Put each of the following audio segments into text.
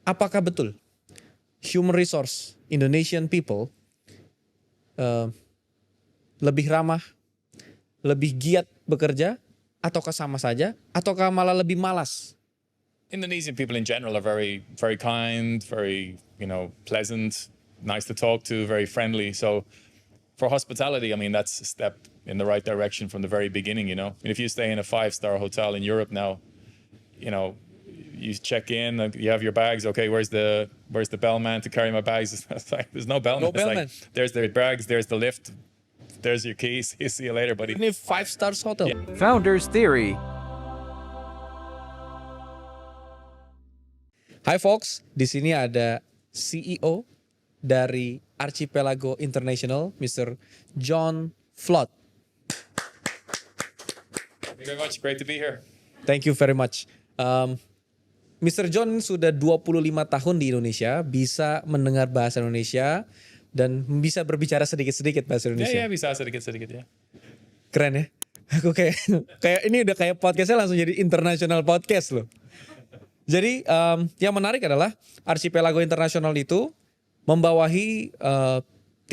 apakah betul human resource Indonesian people lebih ramah, lebih giat bekerja, ataukah sama saja, ataukah malah lebih malas? Indonesian people in general are very, very kind, very, pleasant, nice to talk to, very friendly. So for hospitality, I mean, that's a step in the right direction from the very beginning, And if you stay in a 5-star hotel in Europe now, you check in, you have your bags. Okay, where's the bellman to carry my bags? It's like, there's no bellman. No bellman. Like, there's the bags, there's the lift, there's your keys. See you later, buddy. Ini 5 stars hotel. Yeah. Founders Theory. Hai folks, di sini ada CEO dari Archipelago International, Mr. John Flood. Thank you very much. Great to be here. Thank you very much. Mr. John sudah 25 tahun di Indonesia, bisa mendengar bahasa Indonesia dan bisa berbicara sedikit-sedikit bahasa Indonesia. Ya, bisa sedikit-sedikit ya. Keren ya. Aku kayak ini udah kayak podcastnya langsung jadi international podcast loh. Jadi yang menarik adalah Archipelago International itu membawahi 300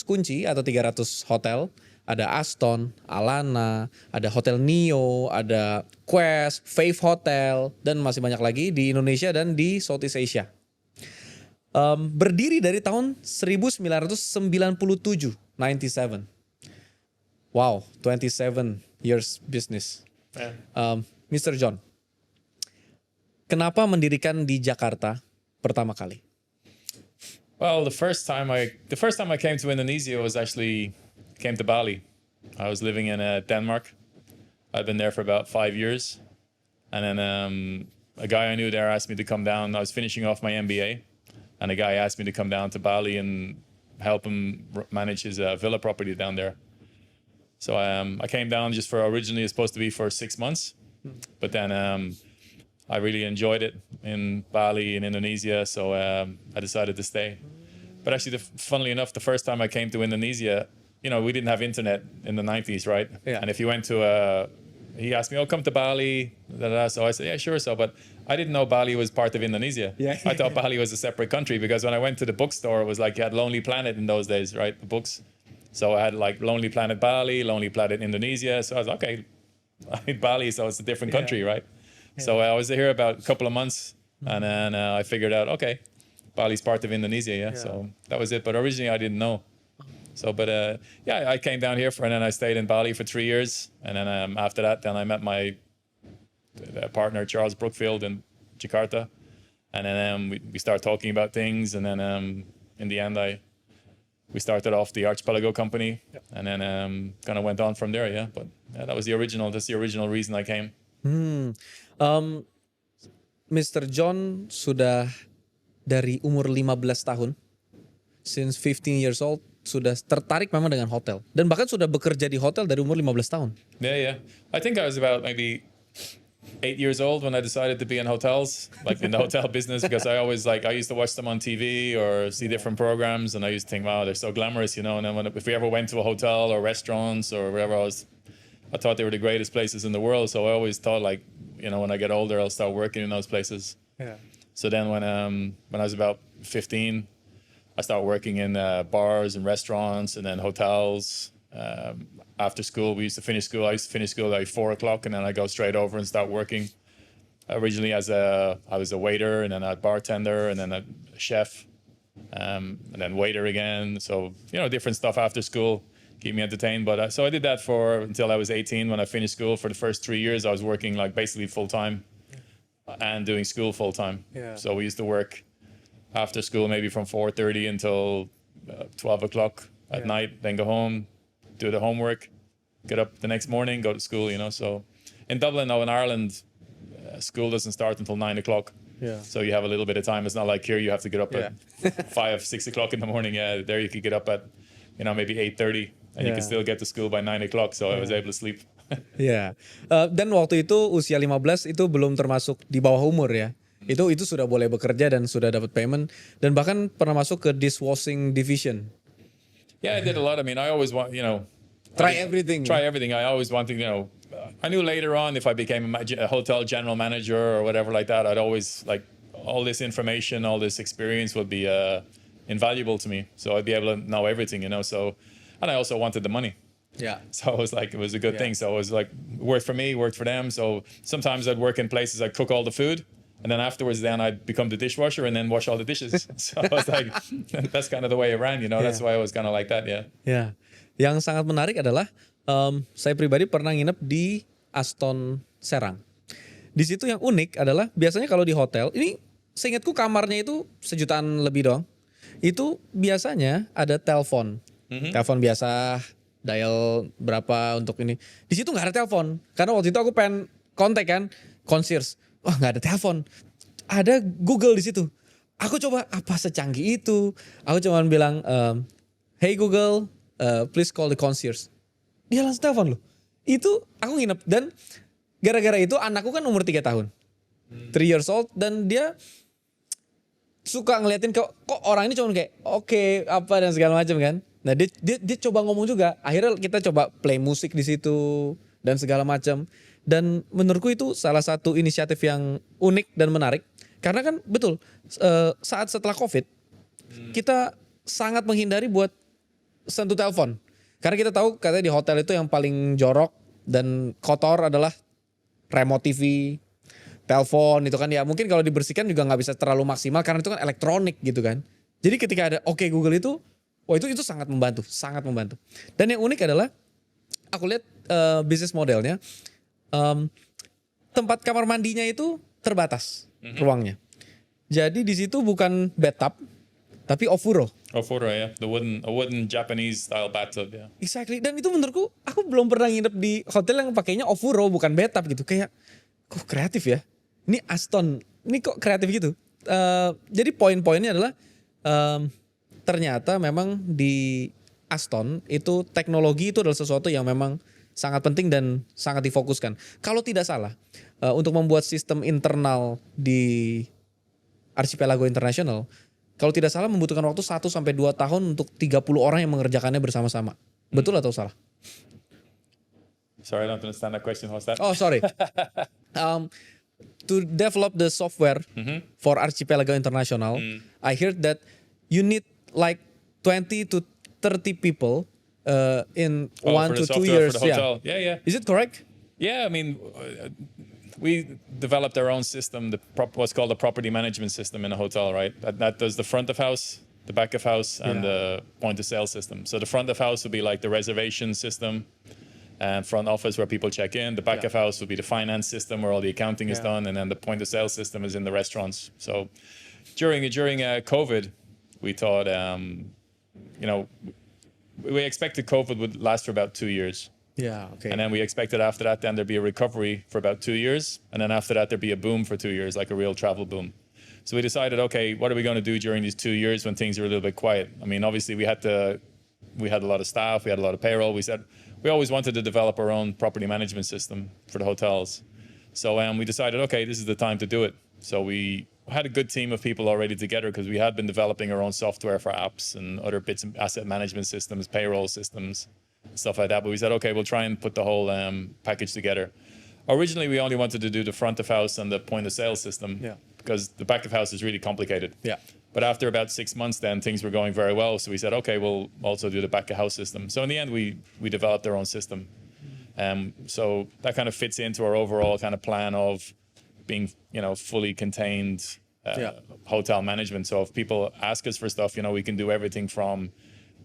kunci atau 300 hotel. Ada Aston, Alana, ada Hotel Neo, ada Quest, Faith Hotel, dan masih banyak lagi di Indonesia dan di Southeast Asia. Berdiri dari tahun 1997, 97. Wow, 27 years business. Mr. John, kenapa mendirikan di Jakarta pertama kali? Well, the first time I came to Indonesia came to Bali. I was living in Denmark. I'd been there for about 5 years. And then a guy I knew there asked me to come down. I was finishing off my MBA. And a guy asked me to come down to Bali and help him manage his villa property down there. So I came down originally it was supposed to be for 6 months. But then I really enjoyed it in Bali, in Indonesia. So I decided to stay. But actually, funnily enough, the first time I came to Indonesia, we didn't have internet in the 90s, right? Yeah. And if you went to he asked me, come to Bali. So I said, yeah, sure. So, but I didn't know Bali was part of Indonesia. Yeah. I thought Bali was a separate country because when I went to the bookstore, it was like you had Lonely Planet in those days, right? The books. So I had like Lonely Planet Bali, Lonely Planet Indonesia. So I was like, okay, Bali, so it's a different country, right? Yeah. So I was here about a couple of months and then I figured out, okay, Bali's part of Indonesia, yeah. So that was it. But originally I didn't know. So, but I came down here and then I stayed in Bali for 3 years. And then after that, then I met my partner, Charles Brookfield, in Jakarta. And then we started talking about things. And then in the end, we started off the Archipelago company. Yep. And then kind of went on from there, yeah. But that's the original reason I came. Mr. John sudah dari umur 15 tahun, since 15 years old, sudah tertarik memang dengan hotel. Dan bahkan sudah bekerja di hotel dari umur 15 tahun. Yeah. I think I was about maybe 8 years old when I decided to be in hotels, like in the hotel business, because I used to watch them on TV or see different programs, and I used to think, wow, they're so glamorous, And then if we ever went to a hotel or restaurants or wherever I thought they were the greatest places in the world. So I always thought when I get older, I'll start working in those places. Yeah. So then when I was about 15, I started working in bars and restaurants and then hotels. After school, I used to finish school at like 4 o'clock, and then I go straight over and start working. Originally I was a waiter, and then a bartender, and then a chef, and then waiter again. So, different stuff after school, keep me entertained. But so I did that until I was 18. When I finished school, for the first 3 years, I was working like basically full time and doing school full time. Yeah. So we used to work after school, maybe from 4:30 until 12 o'clock at night, then go home, do the homework, get up the next morning, go to school, So in Dublin, now in Ireland, school doesn't start until 9 o'clock. Yeah. So you have a little bit of time. It's not like here you have to get up at 5, 6 o'clock in the morning. Yeah, there you could get up at, maybe 8:30 and you can still get to school by 9 o'clock. So I was able to sleep. Dan waktu itu usia 15 itu belum termasuk di bawah umur ya. Itu sudah boleh bekerja dan sudah dapat payment dan bahkan pernah masuk ke dishwashing division. Yeah, I did a lot. I mean, I always want, try everything. I always wanted, I knew later on if I became a hotel general manager or whatever like that, I'd always all this information, all this experience would be invaluable to me. So I'd be able to know everything, So, and I also wanted the money. Yeah. So it was like, it was a good thing. So it was like, worked for me, worked for them. So sometimes I'd work in places, I'd cook all the food. And then afterwards, then I'd become the dishwasher and then wash all the dishes. So I was like, that's kind of the way it ran, That's why I was kind of like that, Ya. Yang sangat menarik adalah saya pribadi pernah nginep di Aston Serang. Di situ yang unik adalah biasanya kalau di hotel, ini seingatku kamarnya itu sejutaan lebih doang. Itu biasanya ada telepon. Telepon biasa, dial berapa untuk ini. Di situ nggak ada telepon. Karena waktu itu aku pengen kontak kan, concierge. Wah nggak ada telepon. Ada Google di situ. Aku coba apa secanggih itu. Aku cuma bilang, hey Google, please call the concierge. Dia langsung telepon loh. Itu aku nginep dan gara-gara itu anakku kan umur 3 tahun. 3 years old dan dia suka ngeliatin kok orang ini cuma kayak oke, apa dan segala macam kan. Nah dia coba ngomong juga. Akhirnya kita coba play musik di situ dan segala macam. Dan menurutku itu salah satu inisiatif yang unik dan menarik. Karena kan betul saat setelah COVID kita sangat menghindari buat sentuh telepon. Karena kita tahu katanya di hotel itu yang paling jorok dan kotor adalah remote TV, telepon itu kan ya mungkin kalau dibersihkan juga nggak bisa terlalu maksimal karena itu kan elektronik gitu kan. Jadi ketika ada Oke Google itu, wah itu sangat membantu, sangat membantu. Dan yang unik adalah aku lihat bisnis modelnya. Tempat kamar mandinya itu terbatas ruangnya. Jadi di situ bukan bathtub tapi ofuro. Ofuro ya, a wooden Japanese style bathtub ya. Exactly. Dan itu menurutku aku belum pernah nginep di hotel yang pakainya ofuro bukan bathtub gitu. Kayak kok kreatif ya. Ini Aston, ini kok kreatif gitu. Jadi poin-poinnya adalah ternyata memang di Aston itu teknologi itu adalah sesuatu yang memang sangat penting dan sangat difokuskan. Kalau tidak salah, untuk membuat sistem internal di Archipelago International, kalau tidak salah membutuhkan waktu 1 sampai 2 tahun untuk 30 orang yang mengerjakannya bersama-sama. Betul atau salah? Sorry, I don't understand that question. What's that? Oh, sorry. To develop the software for Archipelago International, I heard that you need like 20 to 30 people in 1 to 2 years. Yeah. Is it correct? Yeah, I mean, we developed our own system, what's called the property management system in a hotel, right? That does the front of house, the back of house, and the point of sale system. So the front of house would be like the reservation system and front office where people check in. The back of house would be the finance system where all the accounting is done, and then the point of sale system is in the restaurants. So during COVID, we thought, we expected COVID would last for about 2 years. Yeah, okay. And then we expected after that, then there'd be a recovery for about 2 years. And then after that, there'd be a boom for 2 years, like a real travel boom. So we decided, okay, what are we going to do during these 2 years when things are a little bit quiet? I mean, obviously we had a lot of staff, we had a lot of payroll. We said, we always wanted to develop our own property management system for the hotels. So we decided, okay, this is the time to do it. So we had a good team of people already together because we had been developing our own software for apps and other bits and asset management systems, payroll systems, stuff like that. But we said, okay, we'll try and put the whole package together. Originally, we only wanted to do the front of house and the point of sale system because the back of house is really complicated. Yeah. But after about 6 months, then things were going very well. So we said, okay, we'll also do the back of house system. So in the end, we developed our own system. So that kind of fits into our overall kind of plan of being, fully contained hotel management. So if people ask us for stuff, we can do everything from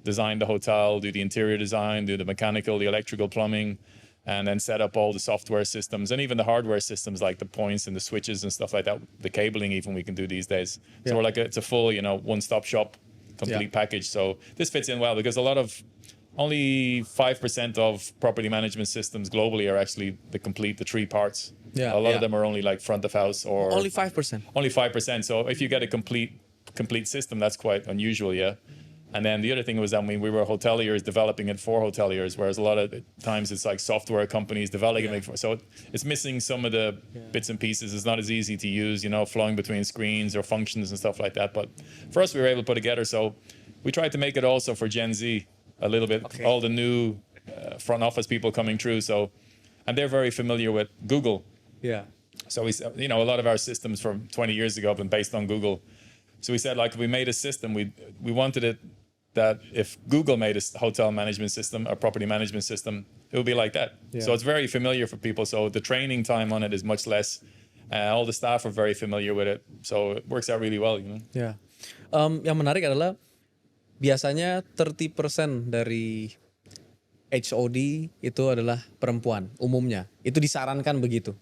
design the hotel, do the interior design, do the mechanical, the electrical, plumbing, and then set up all the software systems and even the hardware systems like the points and the switches and stuff like that. The cabling even we can do these days. So we're like it's a full, one-stop shop, complete package. So this fits in well because only 5% of property management systems globally are actually the 3 parts. Yeah, a lot of them are only like front of house or only 5%. Only 5%. So if you get a complete system, that's quite unusual, yeah. And then the other thing was that we were hoteliers developing it for hoteliers, whereas a lot of times it's like software companies developing it. So it's missing some of the bits and pieces. It's not as easy to use, flowing between screens or functions and stuff like that. But for us, we were able to put together. So we tried to make it also for Gen Z a little bit, all the new front office people coming through. And they're very familiar with Google. Yeah. So a lot of our systems from 20 years ago have been based on Google. So we said, like, if we made a system, we wanted it that if Google made a hotel management system, a property management system, it would be like that. Yeah. So it's very familiar for people. So the training time on it is much less. All the staff are very familiar with it. So it works out really well, Ya. Yang menarik adalah biasanya 30% dari HOD itu adalah perempuan umumnya. Itu disarankan begitu.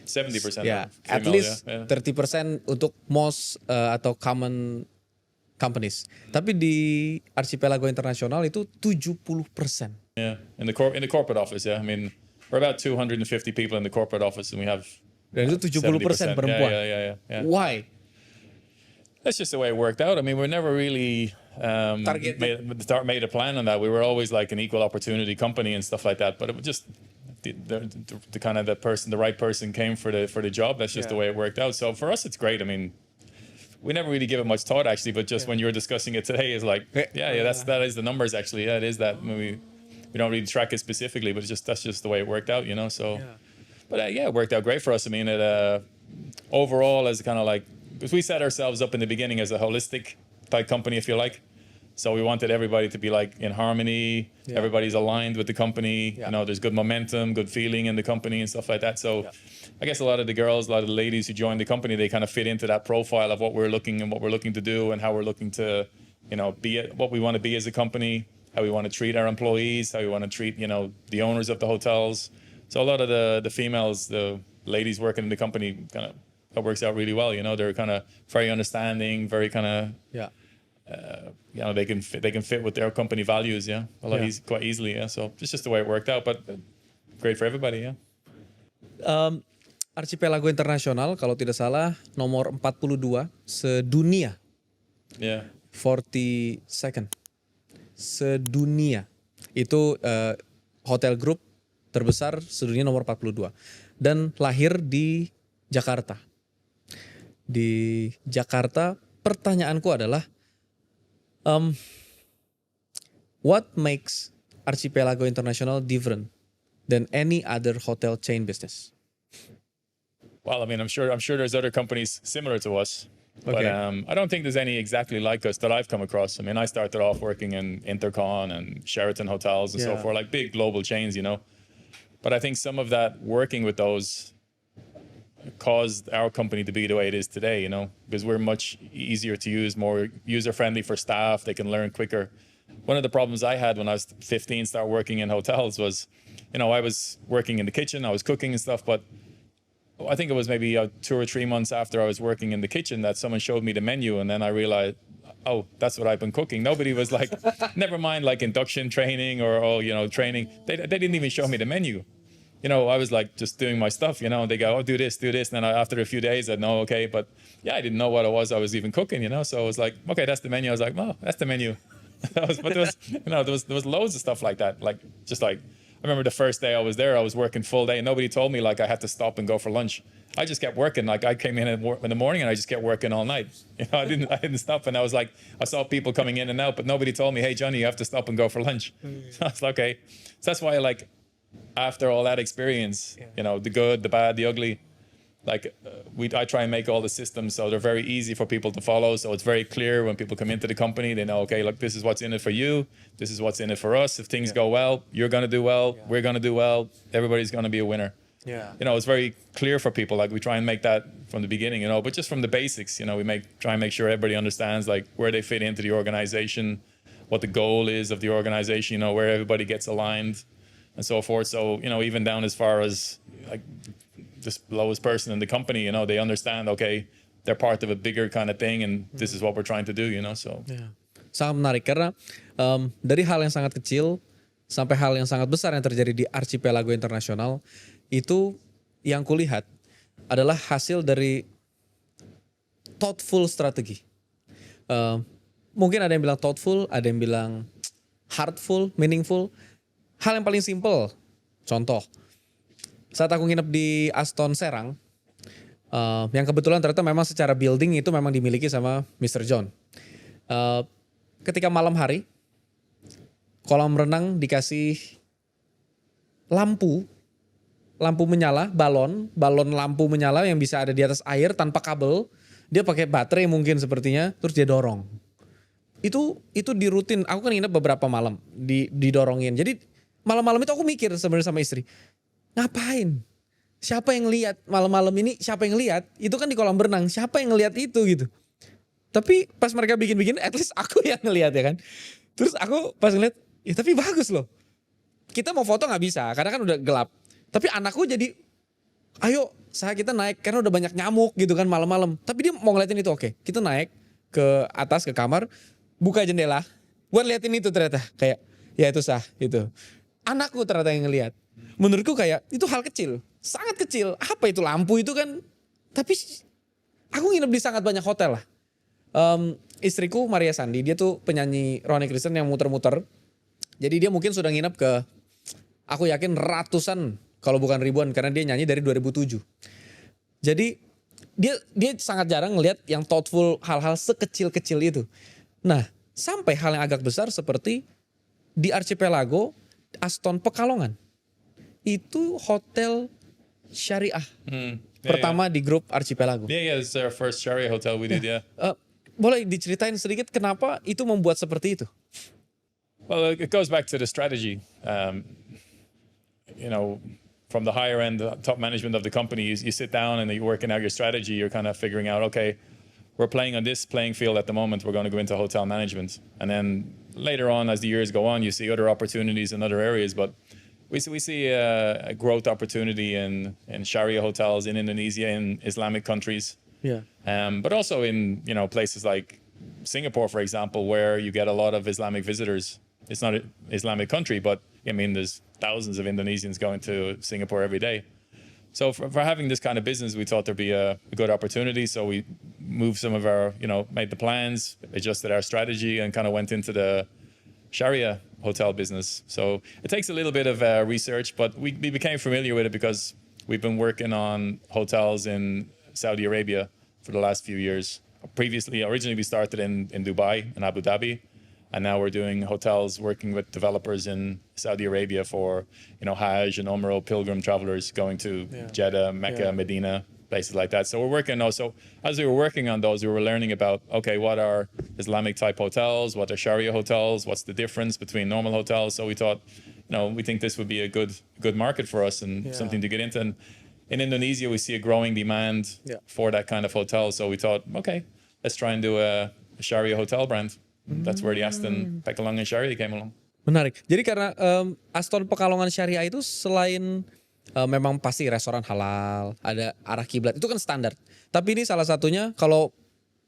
70% Ya, female, at least yeah. 30% untuk most atau common companies. Tapi di Archipelago International itu 70%. Yeah, in the corporate office, yeah. I mean, we're about 250 people in the corporate office, and we have. Dan itu 70% perempuan. Yeah. Why? That's just the way it worked out. I mean, we never really made a plan on that. We were always like an equal opportunity company and stuff like that. But it was just the kind of the right person came for the job. That's just the way it worked out. So for us, it's great. I mean, we never really give it much thought actually. But just when you were discussing it today, it's like, that is the numbers actually. Yeah, it is that. I mean, we don't really track it specifically, but that's just the way it worked out. So. Yeah. But it worked out great for us. I mean, it overall as kind of like, because we set ourselves up in the beginning as a holistic type company, if you like. So we wanted everybody to be like in harmony. Yeah. Everybody's aligned with the company. Yeah. There's good momentum, good feeling in the company and stuff like that. So I guess a lot of the ladies who joined the company, they kind of fit into that profile of what we're looking to do and how we're looking to, be what we want to be as a company, how we want to treat our employees, how we want to treat, the owners of the hotels. So a lot of the females, the ladies working in the company, kind of that works out really well. They're kind of very understanding, very kind of they can fit with their company values. Yeah, quite easily. Yeah, so it's just the way it worked out, but great for everybody. Yeah. Archipelago International kalau tidak salah nomor 42 sedunia. Yeah. 42nd sedunia. Itu hotel group terbesar sedunia nomor 42 dan lahir di Jakarta. Di Jakarta, pertanyaanku adalah what makes Archipelago International different than any other hotel chain business? Well, I mean, I'm sure there's other companies similar to us. But I don't think there's any exactly like us that I've come across. I mean, I started off working in Intercon and Sheraton hotels and so forth, like big global chains, But I think some of that working with those caused our company to be the way it is today, because we're much easier to use, more user-friendly for staff. They can learn quicker. One of the problems I had when I was 15, started working in hotels was, I was working in the kitchen, I was cooking and stuff, but I think it was maybe 2 or 3 months after I was working in the kitchen that someone showed me the menu, and then I realized, oh, that's what I've been cooking. Nobody was like, never mind like induction training or training. They didn't even show me the menu. I was like just doing my stuff, They go, oh, do this. And then after a few days, I'd know, okay. But yeah, I didn't know what it was I was even cooking, So I was like, okay, that's the menu. I was like, oh, that's the menu. But there was loads of stuff like that. Like, just like, I remember the first day I was there, I was working full day and nobody told me like I had to stop and go for lunch. I just kept working. Like I came in the morning and I just kept working all night. I didn't stop. And I was like, I saw people coming in and out, but nobody told me, hey, Johnny, you have to stop and go for lunch. So I was like, okay. So that's why after all that experience, the good, the bad, the ugly, I try and make all the systems so they're very easy for people to follow. So it's very clear when people come into the company, they know, okay, look, this is what's in it for you. This is what's in it for us. If things go well, you're going to do well. Yeah. We're going to do well. Everybody's going to be a winner. Yeah. It's very clear for people. Like we try and make that from the beginning, but just from the basics, we try and make sure everybody understands like where they fit into the organization, what the goal is of the organization, where everybody gets aligned and so forth. So, even down as far as like the lowest person in the company, they understand, okay, they're part of a bigger kind of thing and this is what we're trying to do, so. Yeah. Sangat menarik karena dari hal yang sangat kecil sampai hal yang sangat besar yang terjadi di Archipelago International itu yang kulihat adalah hasil dari thoughtful strategi. Mungkin ada yang bilang thoughtful, ada yang bilang heartful, meaningful. Hal yang paling simple, contoh, saat aku nginep di Aston Serang, yang kebetulan ternyata memang secara building itu memang dimiliki sama Mr. John. Ketika malam hari, kolam renang dikasih lampu lampu menyala, balon lampu menyala yang bisa ada di atas air tanpa kabel. Dia pakai baterai mungkin sepertinya, terus dia dorong. Itu di rutin. Aku kan nginep beberapa malam didorongin. Jadi malam-malam itu aku mikir sebenarnya sama istri, ngapain? Siapa yang lihat malam-malam ini? Siapa yang lihat? Itu kan di kolam berenang. Siapa yang ngelihat itu gitu? Tapi pas mereka bikin-bikin, at least aku yang ngelihat ya kan. Terus aku pas ngeliat, ya tapi bagus loh. Kita mau foto nggak bisa karena kan udah gelap. Tapi anakku jadi, ayo kita naik karena udah banyak nyamuk gitu kan malam-malam. Tapi dia mau ngeliatin itu, oke. Kita naik ke atas ke kamar, buka jendela, buat liatin itu ternyata kayak ya itu sah itu. Anakku ternyata yang ngeliat. Menurutku kayak itu hal kecil, sangat kecil. Apa itu lampu itu kan? Tapi aku nginep di sangat banyak hotel lah. Istriku Maria Sandi, dia tuh penyanyi Ronnie Kristen yang muter-muter. Jadi dia mungkin sudah nginep ke, aku yakin ratusan kalau bukan ribuan karena dia nyanyi dari 2007. Jadi dia sangat jarang ngelihat yang thoughtful hal-hal sekecil-kecil itu. Nah, sampai hal yang agak besar seperti di Archipelago Aston Pekalongan. Itu hotel Syariah. Pertama di grup Archipelago. Yeah, it's our first Syariah hotel we did, yeah. Boleh diceritain sedikit kenapa itu membuat seperti itu? Well, it goes back to the strategy. From the higher end, the top management of the company, you sit down and you're working out your strategy. You're kind of figuring out, okay, we're playing on this playing field at the moment. We're going to go into hotel management. And then later on, as the years go on, you see other opportunities in other areas. But we see a growth opportunity in Sharia hotels in Indonesia, in Islamic countries. Yeah. But also in places like Singapore, for example, where you get a lot of Islamic visitors. It's not an Islamic country, but I mean, there's thousands of Indonesians going to Singapore every day. So for having this kind of business, we thought there'd be a good opportunity. So we moved some of our, made the plans, adjusted our strategy, and kind of went into the Sharia hotel business. So it takes a little bit of research, but we became familiar with it because we've been working on hotels in Saudi Arabia for the last few years. Originally we started in Dubai and Abu Dhabi. And now we're doing hotels, working with developers in Saudi Arabia for, Hajj and Umrah pilgrim travelers going to Jeddah, Mecca, Medina, places like that. So we're working also, as we were working on those, we were learning about, okay, what are Islamic type hotels? What are Sharia hotels? What's the difference between normal hotels? So we thought, we think this would be a good market for us and something to get into. And in Indonesia, we see a growing demand for that kind of hotel. So we thought, okay, let's try and do a Sharia hotel brand. That's where the Aston Pekalongan Syariah came along. Menarik. Jadi karena Aston Pekalongan Syariah itu selain memang pasti restoran halal, ada arah kiblat, itu kan standar. Tapi ini salah satunya kalau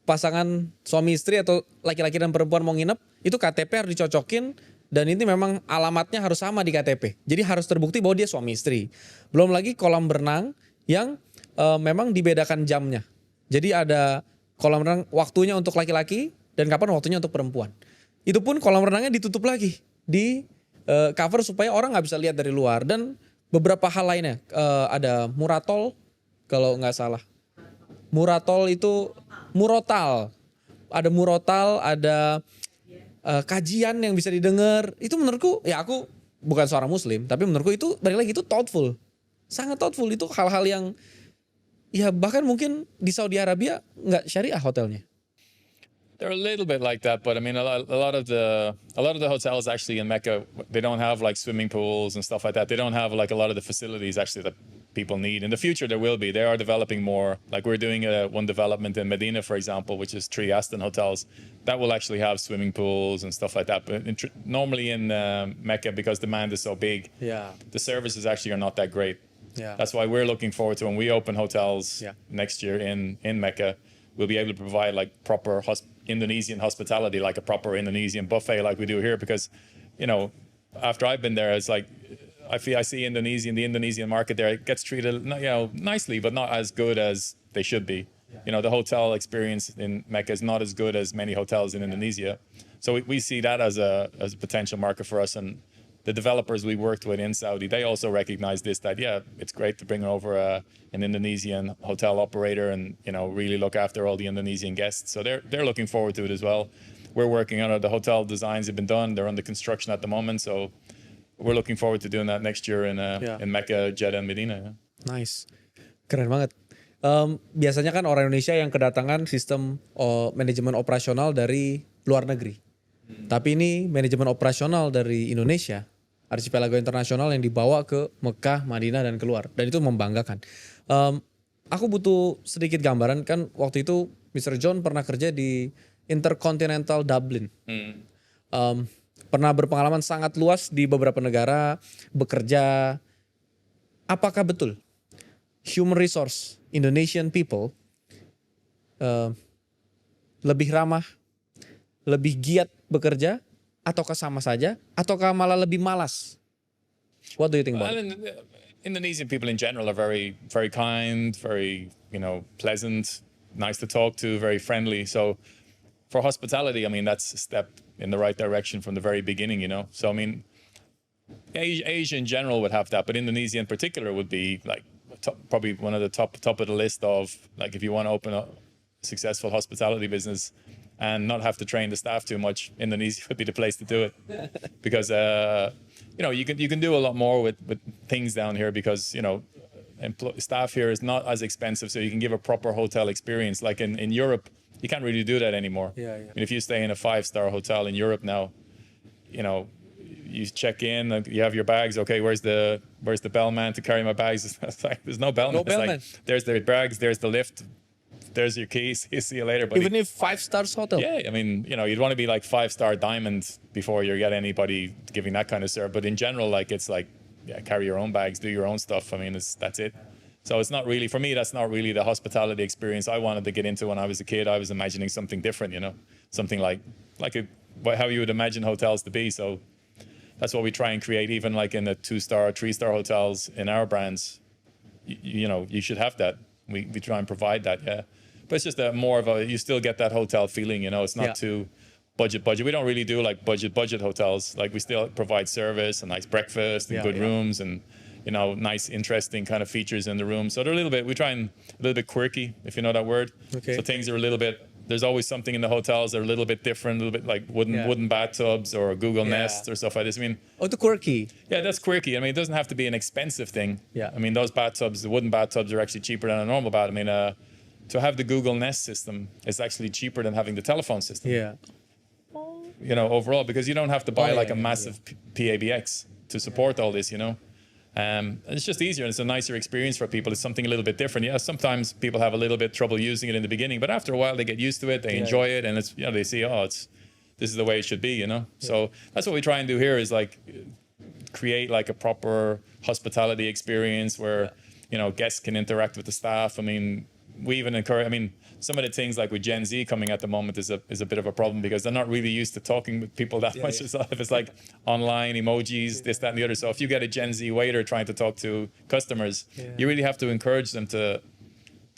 pasangan suami istri atau laki-laki dan perempuan mau nginep, itu KTP harus dicocokin dan ini memang alamatnya harus sama di KTP. Jadi harus terbukti bahwa dia suami istri. Belum lagi kolam berenang yang memang dibedakan jamnya. Jadi ada kolam renang waktunya untuk laki-laki dan kapan waktunya untuk perempuan. Itu pun kolam renangnya ditutup lagi, di cover supaya orang nggak bisa lihat dari luar. Dan beberapa hal lainnya, ada muratol kalau nggak salah. Muratol itu murotal, ada kajian yang bisa didengar. Itu menurutku, ya aku bukan seorang muslim, tapi menurutku itu balik lagi itu thoughtful, sangat thoughtful. Itu hal-hal yang ya bahkan mungkin di Saudi Arabia nggak syariah hotelnya. They're a little bit like that, but I mean, a lot of the hotels actually in Mecca, they don't have like swimming pools and stuff like that. They don't have like a lot of the facilities actually that people need. In the future, there will be. They are developing more. Like we're doing one development in Medina, for example, which is 3 Aston hotels. That will actually have swimming pools and stuff like that. But normally in Mecca, because demand is so big, the services actually are not that great. That's why we're looking forward to when we open hotels next year in Mecca. We'll be able to provide like proper Indonesian hospitality, like a proper Indonesian buffet like we do here. Because, after I've been there, it's like, I see the Indonesian market there, it gets treated, nicely, but not as good as they should be. The hotel experience in Mecca is not as good as many hotels in Indonesia. So we see that as a potential market for us. And the developers we worked with in Saudi, they also recognize this, that, it's great to bring over an Indonesian hotel operator and, really look after all the Indonesian guests. So they're looking forward to it as well. We're working on it. The hotel designs have been done. They're under construction at the moment. So we're looking forward to doing that next year in Mecca, Jeddah, and Medina. Yeah. Nice. Keren banget. Biasanya kan orang Indonesia yang kedatangan sistem manajemen operasional dari luar negeri. Tapi ini manajemen operasional dari Indonesia, Archipelago International yang dibawa ke Mekah, Madinah, dan keluar. Dan itu membanggakan. Aku butuh sedikit gambaran, kan waktu itu Mr. John pernah kerja di Intercontinental Dublin. Pernah berpengalaman sangat luas di beberapa negara, bekerja. Apakah betul human resource Indonesian people lebih ramah, lebih giat bekerja, ataukah sama saja, ataukah malah lebih malas? What do you think about it? Indonesian people in general are very, very kind, very, pleasant, nice to talk to, very friendly. So for hospitality, I mean, that's a step in the right direction from the very beginning, So, I mean, Asia in general would have that, but Indonesia in particular would be like probably one of the top of the list of, like, if you want to open a successful hospitality business and not have to train the staff too much, Indonesia would be the place to do it. Because, you can do a lot more with things down here because, staff here is not as expensive, so you can give a proper hotel experience. Like in Europe, you can't really do that anymore. Yeah. I mean, if you stay in a 5-star hotel in Europe now, you check in, you have your bags. Okay, where's the bellman to carry my bags? It's like, there's no bellman. No bellman. It's like, there's the bags, there's the lift, there's your keys. See you later, buddy. Even if 5-star hotel. Yeah, I mean, you'd want to be like 5-star diamond before you get anybody giving that kind of service. But in general, like, it's like, carry your own bags, do your own stuff. I mean, that's it. So it's not really, for me, that's not really the hospitality experience I wanted to get into when I was a kid. I was imagining something different, something like how you would imagine hotels to be. So that's what we try and create, even like in the 2-star, 3-star hotels in our brands. You should have that. We try and provide that, yeah. But it's just more of you still get that hotel feeling, it's not too budget. We don't really do like budget hotels. Like, we still provide service, a nice breakfast and good rooms and, nice, interesting kind of features in the room. So they're a little bit quirky, if you know that word. Okay. So things are there's always something in the hotels that are a little bit different, a little bit like wooden bathtubs or Google Nests or stuff like this. I mean, the quirky. Yeah, that's quirky. I mean, it doesn't have to be an expensive thing. Yeah. I mean, those bathtubs, the wooden bathtubs, are actually cheaper than a normal bath. I mean, to have the Google Nest system is actually cheaper than having the telephone system. Yeah. Overall, because you don't have to buy a massive PABX to support all this, And it's just easier, and it's a nicer experience for people. It's something a little bit different. Yeah, sometimes people have a little bit trouble using it in the beginning, but after a while they get used to it, they enjoy it, and it's they see, this is the way it should be, So that's what we try and do here, is like create like a proper hospitality experience where guests can interact with the staff. I mean, we even encourage. I mean, some of the things like with Gen Z coming at the moment is a bit of a problem because they're not really used to talking with people that much. So if it's like online emojis, this, that, and the other. So if you get a Gen Z waiter trying to talk to customers, you really have to encourage them to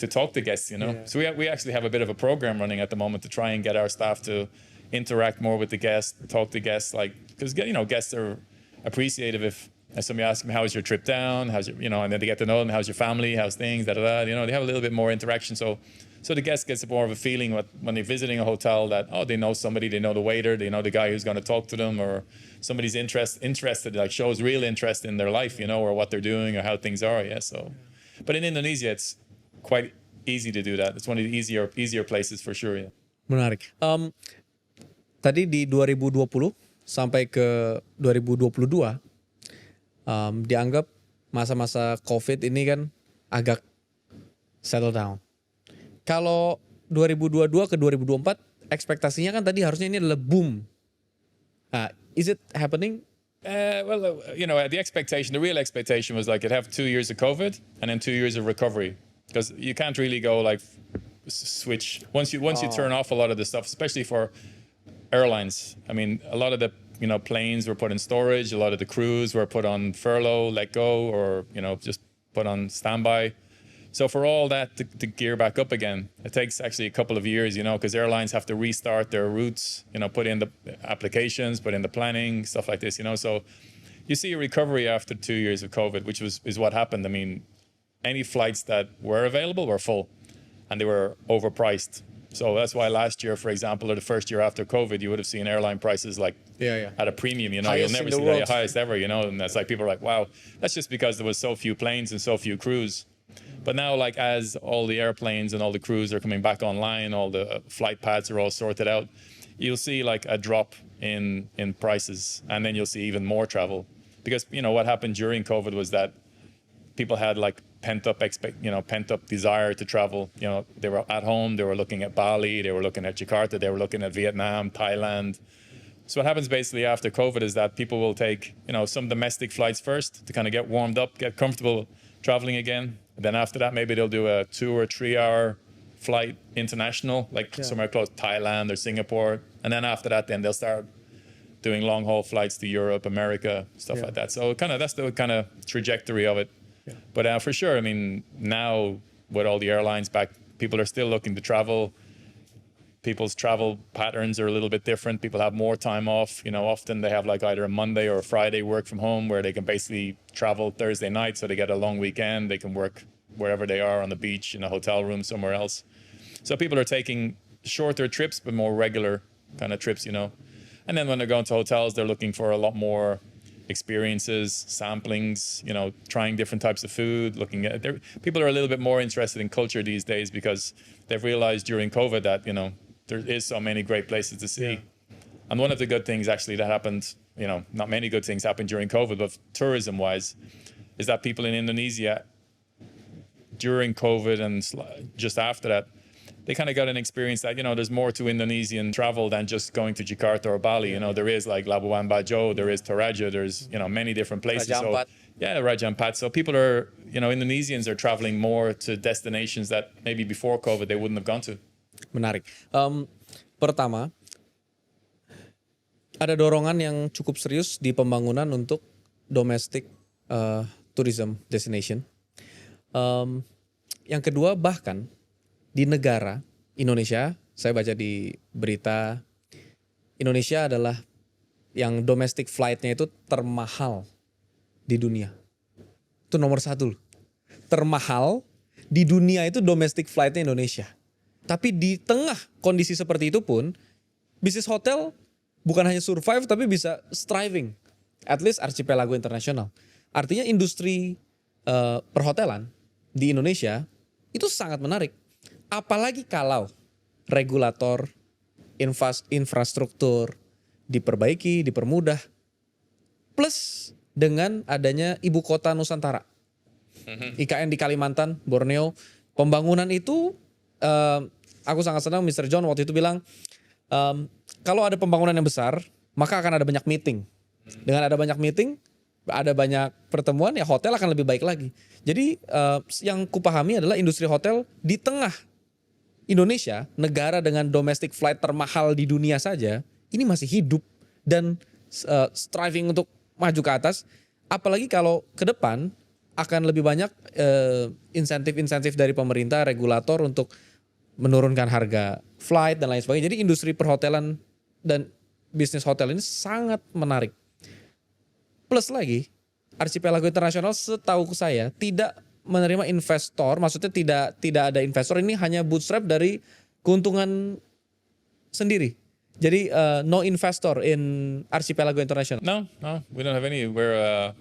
talk to guests. So we actually have a bit of a program running at the moment to try and get our staff to interact more with the guests, talk to guests, like, because guests are appreciative if somebody asks them, how's your trip down, how's your, and then they get to know them, how's your family, how's things, they have a little bit more interaction. So the guest gets more of a feeling when they're visiting a hotel that, they know somebody, they know the waiter, they know the guy who's going to talk to them, or somebody's interested, like shows real interest in their life, or what they're doing or how things are. Yeah. So, but in Indonesia, it's quite easy to do that. It's one of the easier places for sure. Yeah. Menarik. Tadi di 2020 sampai ke 2022, dianggap masa-masa COVID ini kan agak settle down. Kalau 2022 ke 2024, ekspektasinya kan tadi harusnya ini adalah boom. Is it happening? The real expectation was like it'd have 2 years of COVID and then 2 years of recovery, because you can't really go like switch once you turn off a lot of the stuff, especially for airlines. I mean, a lot of the planes were put in storage. A lot of the crews were put on furlough, let go, or just put on standby. So for all that to gear back up again, it takes actually a couple of years, because airlines have to restart their routes, put in the applications, put in the planning, stuff like this, So you see a recovery after 2 years of COVID, which is what happened. I mean, any flights that were available were full, and they were overpriced. So that's why last year, for example, or the first year after COVID, you would have seen airline prices like Yeah. at a premium. Highest You'll never in the see world. the highest ever. And that's like people are like, wow, that's just because there was so few planes and so few crews. But now, like as all the airplanes and all the crews are coming back online, all the flight paths are all sorted out, you'll see like a drop in prices, and then you'll see even more travel. Because what happened during COVID was that people had like pent up desire to travel. They were at home, they were looking at Bali, they were looking at Jakarta, they were looking at Vietnam, Thailand. So what happens basically after COVID is that people will take, some domestic flights first to kind of get warmed up, get comfortable traveling again. And then after that, maybe they'll do a 2 or 3 hour flight international, like somewhere close to Thailand or Singapore. And then after that, then they'll start doing long haul flights to Europe, America, stuff like that. So that's the kind of trajectory of it. Yeah. But for sure, I mean, now with all the airlines back, people are still looking to travel. People's travel patterns are a little bit different. People have more time off. Often they have like either a Monday or a Friday work from home where they can basically travel Thursday night. So they get a long weekend. They can work wherever they are, on the beach, in a hotel room, somewhere else. So people are taking shorter trips, but more regular kind of trips, And then when they're going to hotels, they're looking for a lot more experiences, samplings, trying different types of food, people are a little bit more interested in culture these days because they've realized during COVID that, there is so many great places to see. Yeah. And one of the good things actually that happened, not many good things happened during COVID, but tourism wise, is that people in Indonesia during COVID and just after that, they kind of got an experience that, there's more to Indonesian travel than just going to Jakarta or Bali. There is like Labuan Bajo, there is Toraja, there's, many different places. Raja Ampat. Raja Ampat. So people are, Indonesians are traveling more to destinations that maybe before COVID they wouldn't have gone to. Menarik. Pertama, ada dorongan yang cukup serius di pembangunan untuk domestic tourism destination. Yang kedua, bahkan di negara Indonesia, saya baca di berita, Indonesia adalah yang domestic flight-nya itu termahal di dunia. Itu nomor 1 loh. Termahal di dunia itu domestic flight-nya Indonesia. Tapi di tengah kondisi seperti itu pun, bisnis hotel bukan hanya survive tapi bisa thriving. At least Archipelago International. Artinya industri perhotelan di Indonesia itu sangat menarik. Apalagi kalau regulator, infrastruktur diperbaiki, dipermudah. Plus dengan adanya ibu kota Nusantara. IKN di Kalimantan, Borneo. Pembangunan itu, aku sangat senang Mr. John waktu itu bilang, kalau ada pembangunan yang besar, maka akan ada banyak meeting. Dengan ada banyak meeting, ada banyak pertemuan, ya hotel akan lebih baik lagi. Jadi yang kupahami adalah industri hotel di tengah Indonesia, negara dengan domestic flight termahal di dunia saja, ini masih hidup dan striving untuk maju ke atas. Apalagi kalau ke depan akan lebih banyak insentif-insentif dari pemerintah, regulator untuk menurunkan harga flight dan lain sebagainya. Jadi industri perhotelan dan bisnis hotel ini sangat menarik. Plus lagi, Archipelago International setahu saya tidak menerima investor, maksudnya tidak ada investor, ini hanya bootstrap dari keuntungan sendiri. Jadi no investor in Archipelago International. No, we don't have any. We're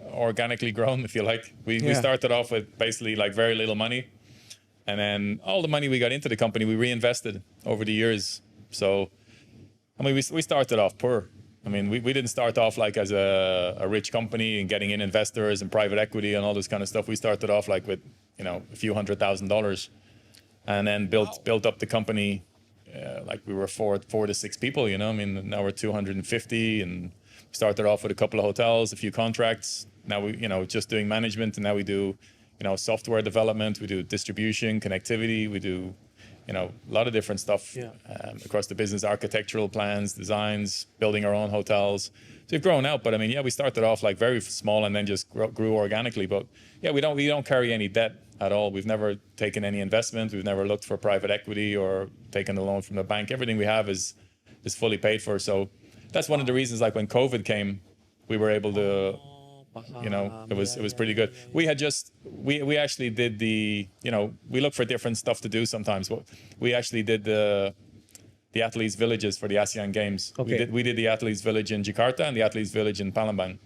organically grown, if you like. We started off with basically like very little money, and then all the money we got into the company we reinvested over the years. So, I mean, we started off poor. I mean, we didn't start off like as a rich company and getting in investors and private equity and all this kind of stuff. We started off like with, a few $100,000 and then built up the company. Like we were four to six people, I mean, now we're 250 and started off with a couple of hotels, a few contracts. Now we, just doing management, and now we do, software development, we do distribution, connectivity, we do, a lot of different stuff across the business, architectural plans, designs, building our own hotels. So we've grown out, but I mean, we started off like very small and then just grew organically. But we don't carry any debt at all. We've never taken any investment. We've never looked for private equity or taken a loan from the bank. Everything we have is fully paid for. So that's one of the reasons, like when COVID came, we were able to It was pretty good. We had just we actually did we look for different stuff to do sometimes. We actually did the athletes villages for the ASEAN Games. Okay. We did the athletes village in Jakarta and the athletes village in Palembang.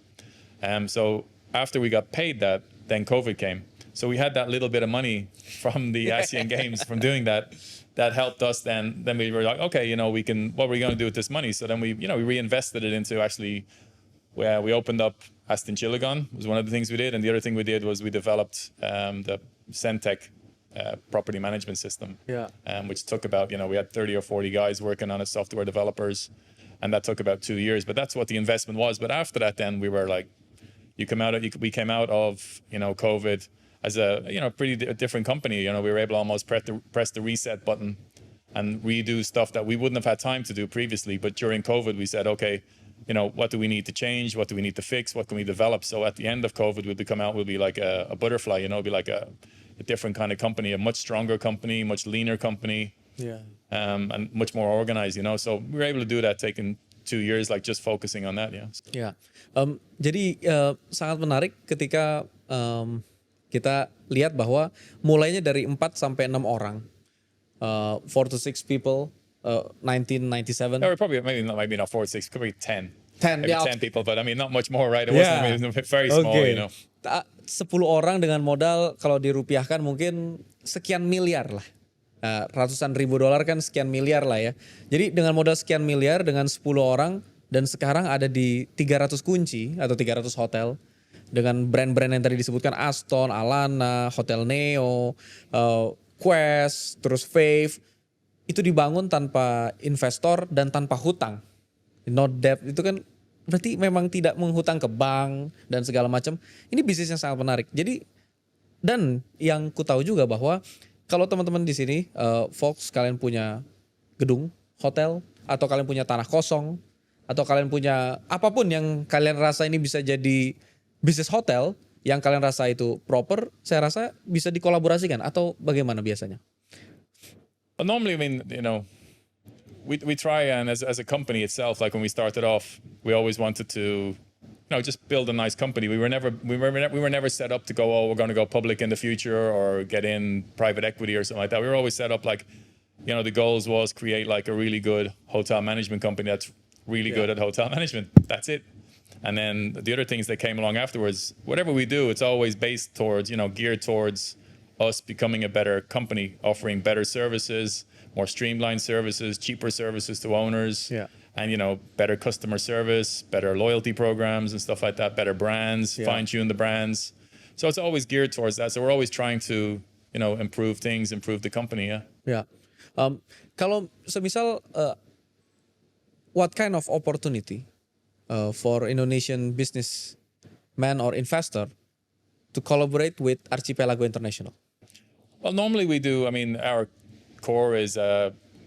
So after we got paid that, then COVID came. So we had that little bit of money from the ASEAN Games from doing that. That helped us. Then we were like, okay, we can. What are we going to do with this money? So then we reinvested it into actually. Where we opened up Aston Chilegon was one of the things we did, and the other thing we did was we developed the Centec property management system. Yeah. Which took about we had 30 or 40 guys working on it, software developers, and that took about 2 years. But that's what the investment was. But after that, then we were like, we came out of COVID as a pretty different company. We were able to almost press the reset button and redo stuff that we wouldn't have had time to do previously. But during COVID, we said, okay, what do we need to change? What do we need to fix? What can we develop? So at the end of COVID, we'll be like a butterfly. Be like a different kind of company, a much stronger company, much leaner company, and much more organized. So we were able to do that, taking 2 years, like just focusing on that. Ya, jadi sangat menarik ketika kita lihat bahwa mulainya dari 4 sampai 6 orang, 4 to 6 people, 1997. Or probably maybe not 4 or 6, could be 10. 10, maybe yeah. 10 people, but I mean not much more, right? It wasn't it was very small, Okay. 10 orang dengan modal kalau dirupiahkan mungkin sekian miliar lah. Ratusan ribu dolar kan sekian miliar lah ya. Jadi dengan modal sekian miliar dengan 10 orang dan sekarang ada di 300 kunci atau 300 hotel dengan brand-brand yang tadi disebutkan Aston, Alana, Hotel Neo, Quest, terus Fave. Itu dibangun tanpa investor dan tanpa hutang. No debt itu kan berarti memang tidak menghutang ke bank dan segala macam. Ini bisnis yang sangat menarik. Jadi dan yang ku tahu juga bahwa kalau teman-teman di sini, folks, kalian punya gedung, hotel, atau kalian punya tanah kosong, atau kalian punya apapun yang kalian rasa ini bisa jadi bisnis hotel, yang kalian rasa itu proper, saya rasa bisa dikolaborasikan atau bagaimana biasanya? But normally, I mean, we try, and as a company itself, like when we started off, we always wanted to, just build a nice company. We were never set up to go, oh, we're going to go public in the future or get in private equity or something like that. We were always set up like, the goals was create like a really good hotel management company that's really good at hotel management. That's it. And then the other things that came along afterwards, whatever we do, it's always based towards, geared towards us becoming a better company, offering better services, more streamlined services, cheaper services to owners, and better customer service, better loyalty programs and stuff like that, better brands, fine-tune the brands. So it's always geared towards that. So we're always trying to, improve things, improve the company. Ya. Kalau semisal what kind of opportunity for Indonesian businessman or investor to collaborate with Archipelago International? Well, normally we do. I mean, our core is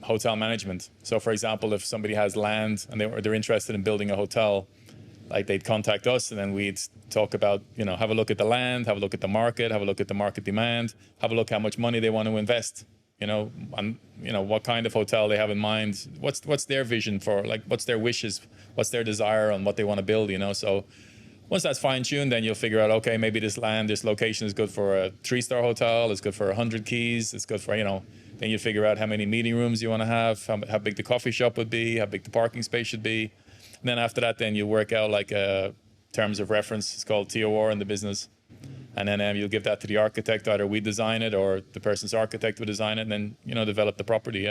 hotel management. So, for example, if somebody has land and they're interested in building a hotel, like they'd contact us, and then we'd talk about, have a look at the land, have a look at the market, have a look at the market demand, have a look how much money they want to invest, and what kind of hotel they have in mind, what's their vision for, like, what's their wishes, what's their desire on what they want to build, So once that's fine-tuned, then you'll figure out, okay, maybe this location is good for a 3-star hotel, it's good for 100 keys, it's good for, then you figure out how many meeting rooms you want to have, how big the coffee shop would be, how big the parking space should be. And then after that, then you work out like terms of reference, it's called TOR in the business. And then you'll give that to the architect, either we design it or the person's architect would design it, and then, develop the property,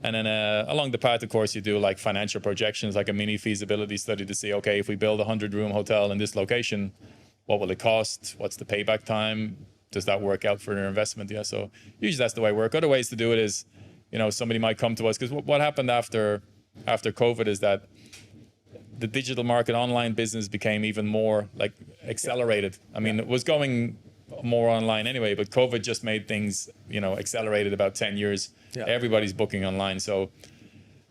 And then along the path, of course, you do like financial projections, like a mini feasibility study to see, okay, if we build a 100-room hotel in this location, what will it cost? What's the payback time? Does that work out for your investment? So usually that's the way we work. Other ways to do it is, somebody might come to us, because what happened after COVID is that the digital market, online business became even more like accelerated. I mean, it was going more online anyway, but COVID just made things, accelerated about 10 years. Everybody's booking online. So,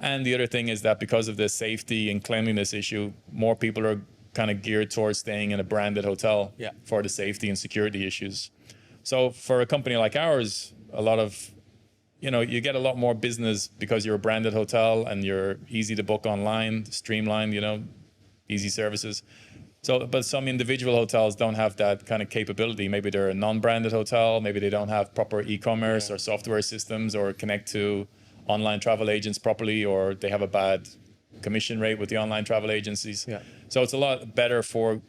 and the other thing is that because of the safety and cleanliness issue, more people are kind of geared towards staying in a branded hotel for the safety and security issues. So for a company like ours, a lot of, you get a lot more business because you're a branded hotel and you're easy to book online, streamlined, easy services. So, but some individual hotels don't have that kind of capability. Maybe they're a non-branded hotel. Maybe they don't have proper e-commerce or software systems or connect to online travel agents properly, or they have a bad commission rate with the online travel agencies. Yeah. So it's a lot better for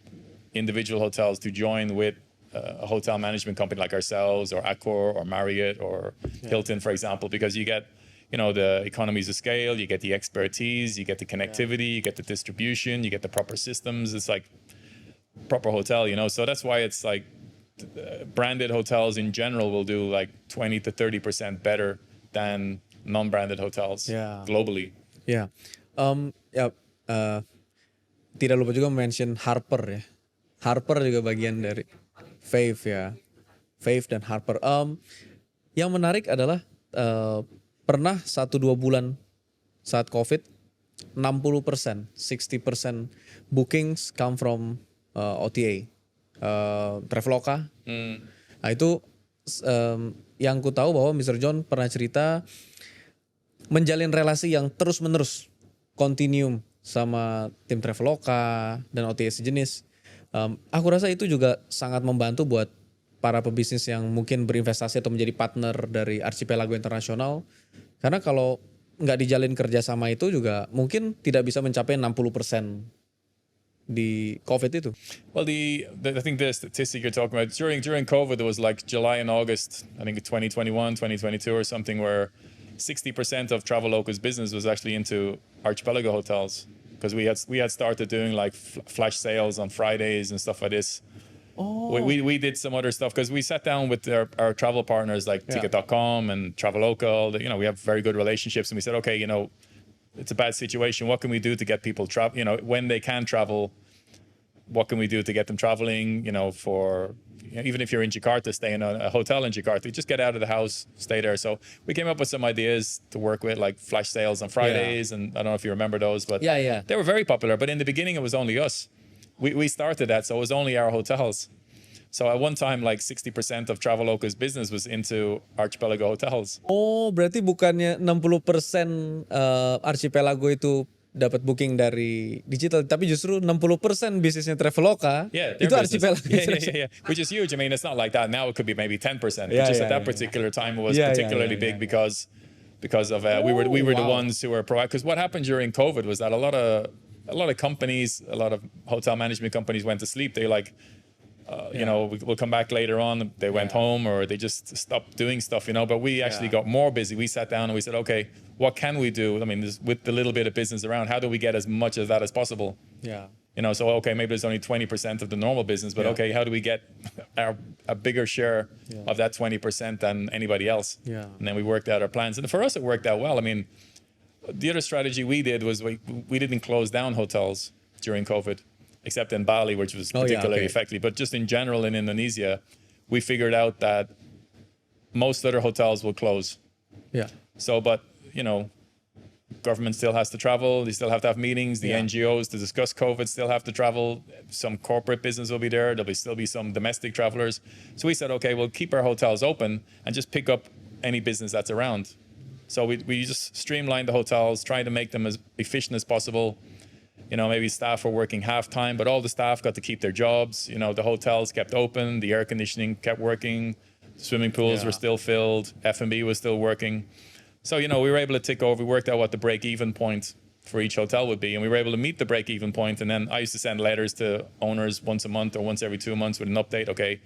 individual hotels to join with a hotel management company like ourselves or Accor or Marriott or Hilton, for example, because you get, the economies of scale, you get the expertise, you get the connectivity, you get the distribution, you get the proper systems. It's like proper hotel, So that's why it's like branded hotels in general will do like 20 to 30% better than non-branded hotels globally. Ya, tidak lupa juga mention Harper ya. Harper juga bagian dari Fave ya. Fave dan Harper. Yang menarik adalah pernah 1-2 bulan saat COVID 60%, 60% bookings come from OTA, Traveloka. Nah itu yang ku tahu bahwa Mr. John pernah cerita menjalin relasi yang terus-menerus, continuum sama tim Traveloka dan OTA sejenis. Aku rasa itu juga sangat membantu buat para pebisnis yang mungkin berinvestasi atau menjadi partner dari Archipelago International. Karena kalau nggak dijalin kerjasama itu juga mungkin tidak bisa mencapai 60% di COVID itu. Well, I think the statistic you're talking about during COVID, it was like July and August, I think 2021, 2022 or something, where 60% of Traveloka's business was actually into Archipelago hotels, because we had started doing like flash sales on Fridays and stuff like this. Oh. We did some other stuff because we sat down with our travel partners like Ticket.com and Traveloka. We have very good relationships, and we said, okay, it's a bad situation. What can we do to get people travel? When they can travel, what can we do to get them traveling? Even if you're in Jakarta, stay in a hotel in Jakarta, just get out of the house, stay there. So we came up with some ideas to work with, like flash sales on Fridays, and I don't know if you remember those, but they were very popular. But in the beginning, it was only us. We started that, so it was only our hotels. So at one time, like 60% of Traveloka's business was into Archipelago hotels. Oh, berarti bukannya 60% Archipelago itu dapat booking dari digital, tapi justru 60% bisnisnya Traveloka itu Archipelago. Yeah. Which is huge. I mean, it's not like that now. It could be maybe 10%. But just at that particular time, it was particularly big because of we were the ones who were proactive. Because what happened during COVID was that a lot of companies, a lot of hotel management companies went to sleep. They we'll come back later on. They went home or they just stopped doing stuff, But we actually got more busy. We sat down and we said, okay, what can we do? I mean, with the little bit of business around, how do we get as much of that as possible? Yeah. So okay, maybe there's only 20% of the normal business, but okay, how do we get a bigger share of that 20% than anybody else? Yeah. And then we worked out our plans. And for us, it worked out well. I mean, the other strategy we did was we didn't close down hotels during COVID, except in Bali, which was particularly effective. But just in general in Indonesia, we figured out that most other hotels will close. Yeah. So, but, government still has to travel. They still have to have meetings. The NGOs to discuss COVID still have to travel. Some corporate business will be there. There'll still be some domestic travelers. So we said, okay, we'll keep our hotels open and just pick up any business that's around. So we just streamlined the hotels, trying to make them as efficient as possible. Maybe staff were working half-time, but all the staff got to keep their jobs. The hotels kept open, the air conditioning kept working, swimming pools were still filled, F&B was still working. So, we were able to tick over, we worked out what the break-even point for each hotel would be, and we were able to meet the break-even point. And then I used to send letters to owners once a month or once every 2 months with an update. Okay,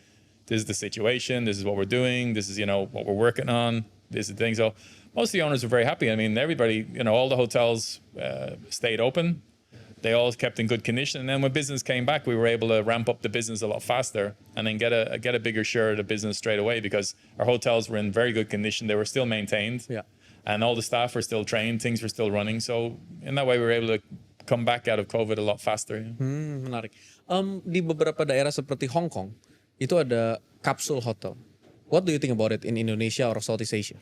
this is the situation, this is what we're doing, this is, what we're working on, this is the thing. So most of the owners were very happy. I mean, everybody, all the hotels stayed open. They all kept in good condition. And then when business came back, we were able to ramp up the business a lot faster and then get a bigger share of the business straight away, because our hotels were in very good condition. They were still maintained. Yeah. And all the staff were still trained. Things were still running. So in that way, we were able to come back out of COVID a lot faster. Menarik. Di beberapa daerah seperti Hong Kong, itu ada capsule hotel. What do you think about it in Indonesia or Southeast Asia?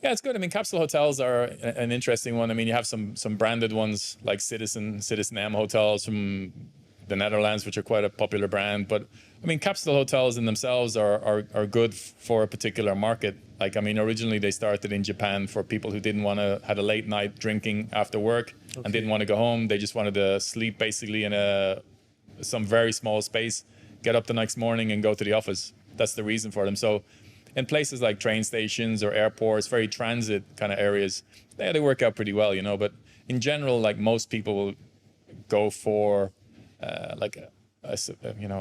Yeah, it's good. I mean, capsule hotels are an interesting one. I mean, you have some branded ones like Citizen M hotels from the Netherlands, which are quite a popular brand. But I mean, capsule hotels in themselves are good for a particular market. Like, I mean, originally they started in Japan for people who didn't want to had a late night drinking after work and didn't want to go home. They just wanted to sleep basically in a some very small space, get up the next morning and go to the office. That's the reason for them. So in places like train stations or airports, very transit kind of areas, they work out pretty well, but in general, like most people will go for like a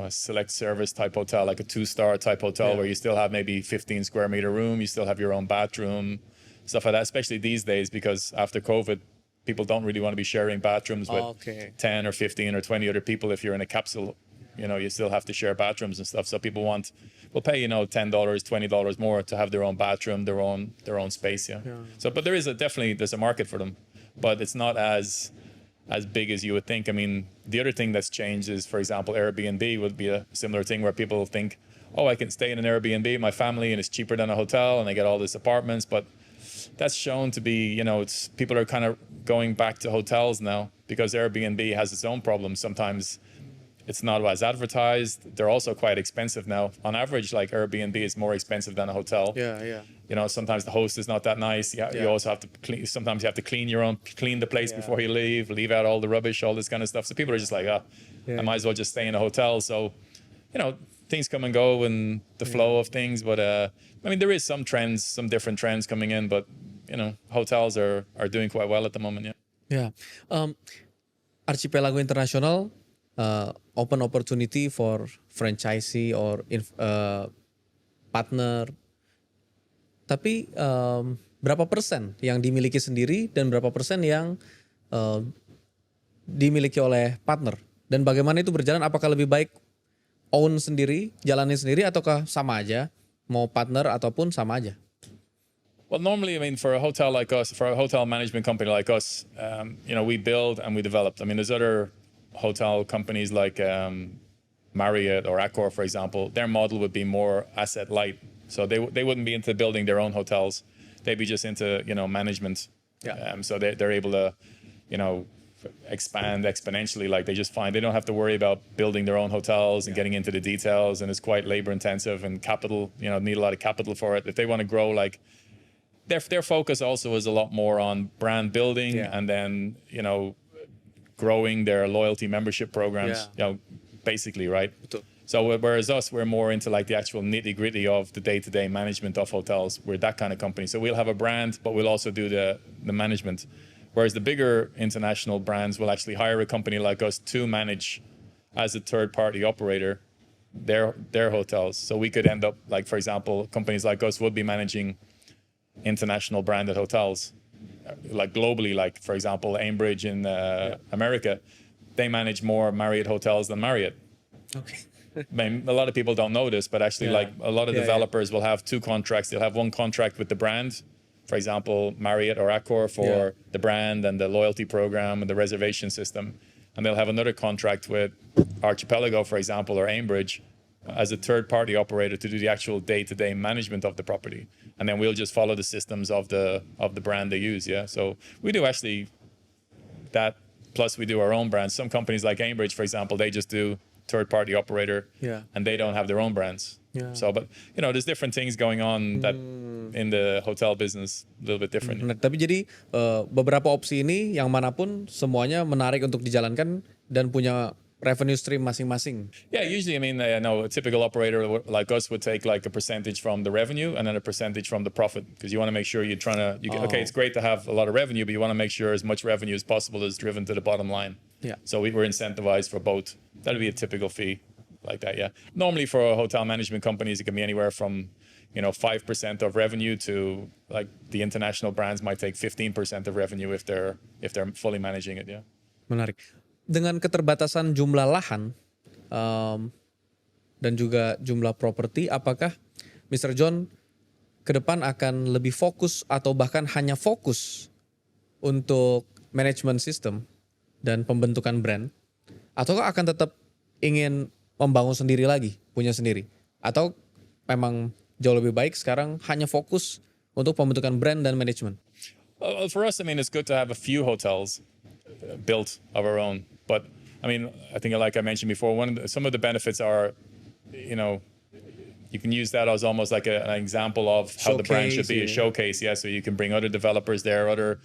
select service type hotel, like a 2-star type hotel where you still have maybe 15 square meter room, you still have your own bathroom, stuff like that, especially these days because after COVID, people don't really want to be sharing bathrooms with 10 or 15 or 20 other people. If you're in a capsule, you still have to share bathrooms and stuff. So people will pay, $10, $20 more to have their own bathroom, their own space. Yeah. So, but there's a market for them, but it's not as big as you would think. I mean, the other thing that's changed is, for example, Airbnb would be a similar thing where people think, oh, I can stay in an Airbnb, my family, and it's cheaper than a hotel, and I get all these apartments. But that's shown to be, people are kind of going back to hotels now because Airbnb has its own problems. Sometimes it's not as advertised. They're also quite expensive now. On average, like Airbnb is more expensive than a hotel. Yeah. Sometimes the host is not that nice. You also have to clean. Sometimes you have to clean the place before you leave out all the rubbish, all this kind of stuff. So people are just like, I might as well just stay in a hotel. So, things come and go and the flow of things. But there is some different trends coming in. But hotels are doing quite well at the moment. Yeah. Archipelago International open opportunity for franchisee or partner. Tapi berapa persen yang dimiliki sendiri dan berapa persen yang dimiliki oleh partner? Dan bagaimana itu berjalan? Apakah lebih baik own sendiri, jalani sendiri, ataukah sama aja? Mau partner ataupun sama aja? Well, normally, for a hotel like us, for a hotel management company like us, we build and we develop. There's other hotel companies like Marriott or Accor, for example. Their model would be more asset light. So they wouldn't be into building their own hotels. They'd be just into, management. Yeah. So they're able to, expand exponentially. Like they don't have to worry about building their own hotels and getting into the details. And it's quite labor intensive and capital, need a lot of capital for it. If they want to grow, like their focus also is a lot more on brand building and then, growing their loyalty membership programs, basically, right? So whereas us, we're more into like the actual nitty gritty of the day-to-day management of hotels. We're that kind of company. So we'll have a brand, but we'll also do the management. Whereas the bigger international brands will actually hire a company like us to manage as a third-party operator their hotels. So we could end up like, for example, companies like us would be managing international branded hotels, like globally, like for example, Aimbridge in America, they manage more Marriott hotels than Marriott. Okay. A lot of people don't know this, but actually like a lot of developers will have two contracts. They'll have one contract with the brand, for example, Marriott or Accor for the brand and the loyalty program and the reservation system. And they'll have another contract with Archipelago, for example, or Aimbridge as a third-party operator to do the actual day-to-day management of the property. And then we'll just follow the systems of the brand they use. Yeah. So we do actually that, plus we do our own brands. Some companies like Aimbridge, for example, they just do third-party operator and they don't have their own brands. So, but there's different things going on that in the hotel business, a little bit different. Tapi jadi beberapa opsi ini yang manapun semuanya menarik untuk dijalankan dan punya revenue stream masing-masing. Yeah, usually, a typical operator like us would take like a percentage from the revenue and then a percentage from the profit, because you want to make sure you're trying to, okay, it's great to have a lot of revenue, but you want to make sure as much revenue as possible is driven to the bottom line. Yeah. So we're incentivized for both. That'd be a typical fee like that, yeah. Normally for hotel management companies, it can be anywhere from 5% of revenue to like the international brands might take 15% of revenue if they're fully managing it, yeah. Menarik. Dengan keterbatasan jumlah lahan dan juga jumlah properti, apakah Mr. John ke depan akan lebih fokus atau bahkan hanya fokus untuk manajemen sistem dan pembentukan brand, ataukah akan tetap ingin membangun sendiri lagi, punya sendiri, atau memang jauh lebih baik sekarang hanya fokus untuk pembentukan brand dan manajemen? For us, it's good to have a few hotels built of our own. But I think like I mentioned before, some of the benefits are, you can use that as almost like an example of how the brand should be a showcase. Yeah, so you can bring other developers there, other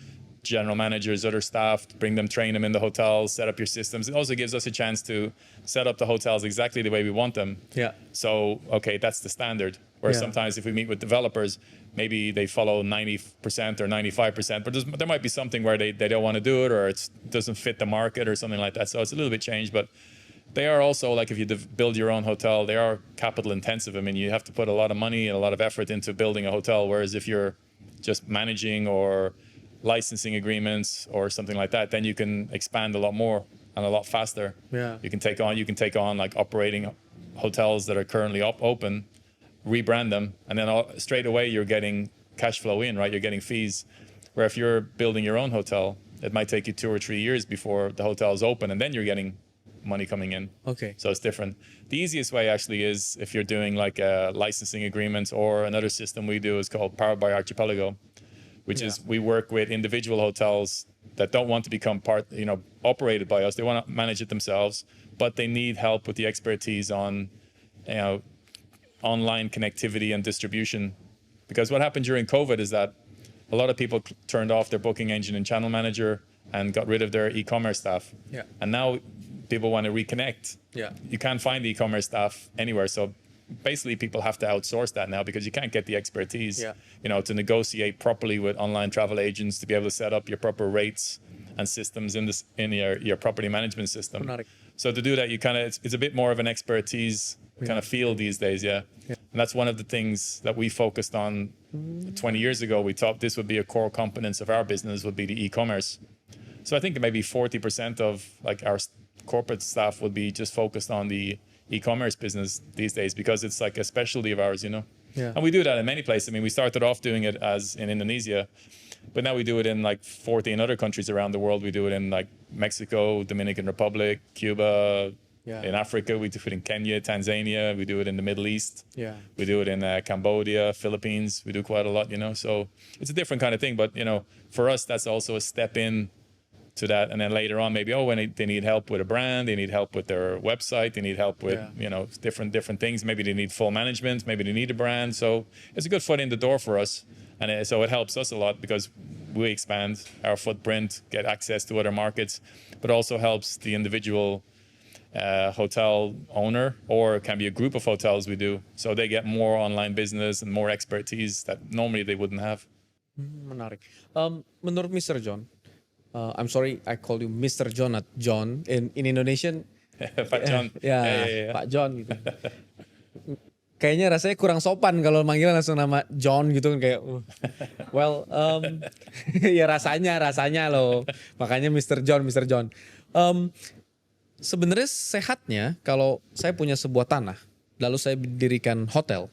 general managers, other staff, bring them, train them in the hotels, set up your systems. It also gives us a chance to set up the hotels exactly the way we want them. Yeah. So, okay, that's the standard. Whereas sometimes if we meet with developers, maybe they follow 90% or 95%, but there might be something where they don't want to do it, or it doesn't fit the market or something like that. So it's a little bit changed, but they are also, like if you build your own hotel, they are capital intensive. I mean, you have to put a lot of money and a lot of effort into building a hotel, whereas if you're just managing or licensing agreements or something like that, then you can expand a lot more and a lot faster. Yeah. You can take on like operating hotels that are currently open, rebrand them, and then straight away you're getting cash flow in, right? You're getting fees. Where if you're building your own hotel, it might take you 2 or 3 years before the hotel is open, and then you're getting money coming in. Okay. So it's different. The easiest way actually is if you're doing like licensing agreements, or another system we do is called Powered by Archipelago, which is we work with individual hotels that don't want to become operated by us. They want to manage it themselves, but they need help with the expertise on, online connectivity and distribution. Because what happened during COVID is that a lot of people turned off their booking engine and channel manager and got rid of their e-commerce staff. Yeah. And now people want to reconnect. Yeah. You can't find the e-commerce staff anywhere. So basically people have to outsource that now because you can't get the expertise, to negotiate properly with online travel agents, to be able to set up your proper rates and systems in your property management system. Menarik. So to do that, it's a bit more of an expertise kind of field these days, And that's one of the things that we focused on 20 years ago. We thought this would be a core component of our business, would be the e-commerce. So I think maybe 40% of like our corporate staff would be just focused on the e-commerce business these days, because it's like a specialty of ours, Yeah. And we do that in many places. I mean, we started off doing it as in Indonesia, but now we do it in like 14 other countries around the world. We do it in like Mexico, Dominican Republic, Cuba. In Africa, we do it in Kenya, Tanzania. We do it in the Middle East. Yeah. We do it in Cambodia, Philippines. We do quite a lot, So it's a different kind of thing. But, for us, that's also a step in to that. And then later on, maybe, when they need help with a brand, they need help with their website, they need help with, different things. Maybe they need full management. Maybe they need a brand. So it's a good foot in the door for us. And so it helps us a lot because we expand our footprint, get access to other markets, but also helps the individual hotel owner, or it can be a group of hotels we do. So they get more online business and more expertise that normally they wouldn't have. Menarik. Menurut Mr. John, I'm sorry I call you Mr. John, not John. In Indonesian, Pak John. Ya. Pak John gitu. Kayaknya rasanya kurang sopan kalau manggil langsung nama John gitu kan, kayak ya rasanya loh. Makanya Mr. John. Sebenarnya sehatnya kalau saya punya sebuah tanah, lalu saya dirikan hotel.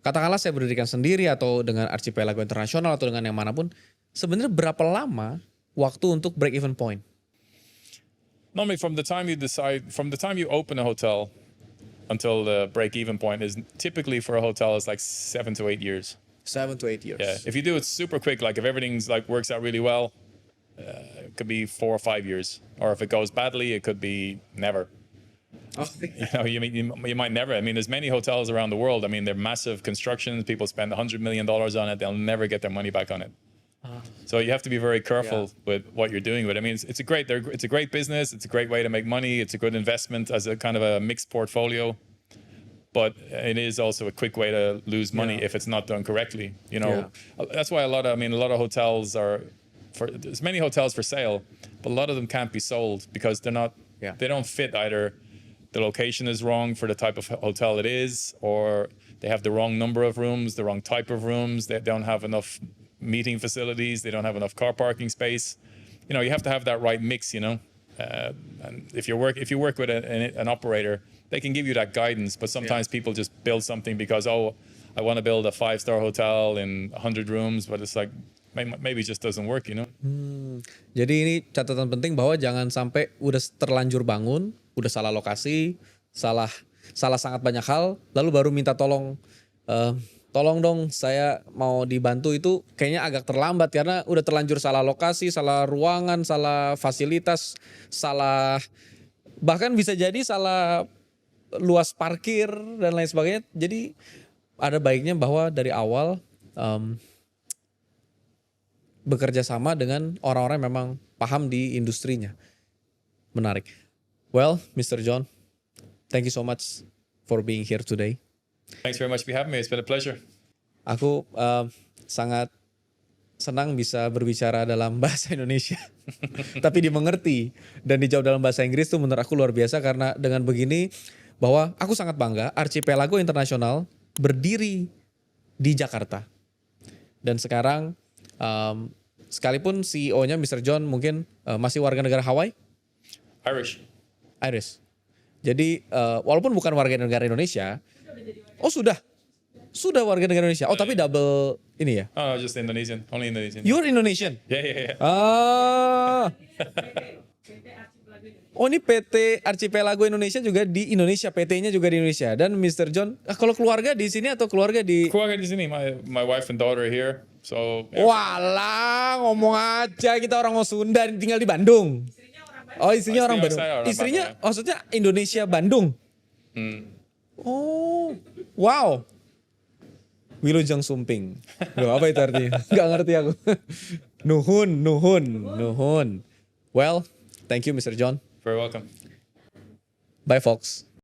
Katakanlah saya berdirikan sendiri atau dengan Archipelago International atau dengan yang manapun, sebenarnya berapa lama waktu untuk break even point? Normally from the time you open a hotel until the break even point is typically for a hotel is like 7 to 8 years. 7 to 8 years. Yeah, if you do it super quick, like if everything's like works out really well, it could be 4 or 5 years. Or if it goes badly, it could be never. Oh. You might never. I mean, there's many hotels around the world. I mean, they're massive constructions. People spend $100 million on it. They'll never get their money back on it. So you have to be very careful with what you're doing with it. I mean, it's a great business. It's a great way to make money. It's a good investment as a kind of a mixed portfolio. But it is also a quick way to lose money if it's not done correctly. That's why a lot of hotels there's many hotels for sale, but a lot of them can't be sold because they don't fit either. The location is wrong for the type of hotel it is, or they have the wrong number of rooms, the wrong type of rooms. They don't have enough meeting facilities. They don't have enough car parking space. You have to have that right mix, And if you work with an operator, they can give you that guidance, but sometimes people just build something because, I want to build a 5-star hotel in 100 rooms, but it's like, maybe it just doesn't work, Jadi ini catatan penting bahwa jangan sampai udah terlanjur bangun, udah salah lokasi, salah sangat banyak hal, lalu baru minta tolong dong saya mau dibantu, itu kayaknya agak terlambat karena udah terlanjur salah lokasi, salah ruangan, salah fasilitas, bahkan bisa jadi salah luas parkir dan lain sebagainya. Jadi ada baiknya bahwa dari awal bekerja sama dengan orang-orang yang memang paham di industrinya. Menarik. Well, Mr. John, thank you so much for being here today. Thanks very much for having me. It's been a pleasure. Aku sangat senang bisa berbicara dalam bahasa Indonesia. Tapi dimengerti dan dijawab dalam bahasa Inggris tuh menurut aku luar biasa, karena dengan begini bahwa aku sangat bangga Archipelago International berdiri di Jakarta. Dan sekarang sekalipun CEO-nya Mr. John mungkin masih warga negara Hawaii? Irish. Jadi walaupun bukan warga negara Indonesia. Oh sudah warga negara Indonesia. Oh tapi double ini ya? Oh, just Indonesian. Only Indonesian. You're Indonesian? Yeah. Ah. Oh ini PT Archipelago Indonesia juga di Indonesia, PT-nya juga di Indonesia. Dan Mr. John, kalau keluarga di sini atau keluarga di? Keluarga di sini. My wife and daughter are here. So. Walah, ngomong aja, kita orang Sunda tinggal di Bandung. Oh istrinya orang Bandung. Istrinya maksudnya Indonesia Bandung. Oh, wow. Wilujeng Sumping. Loh, apa itu artinya? Gak ngerti aku. Nuhun. Well, thank you Mr. John. Very welcome. Bye folks.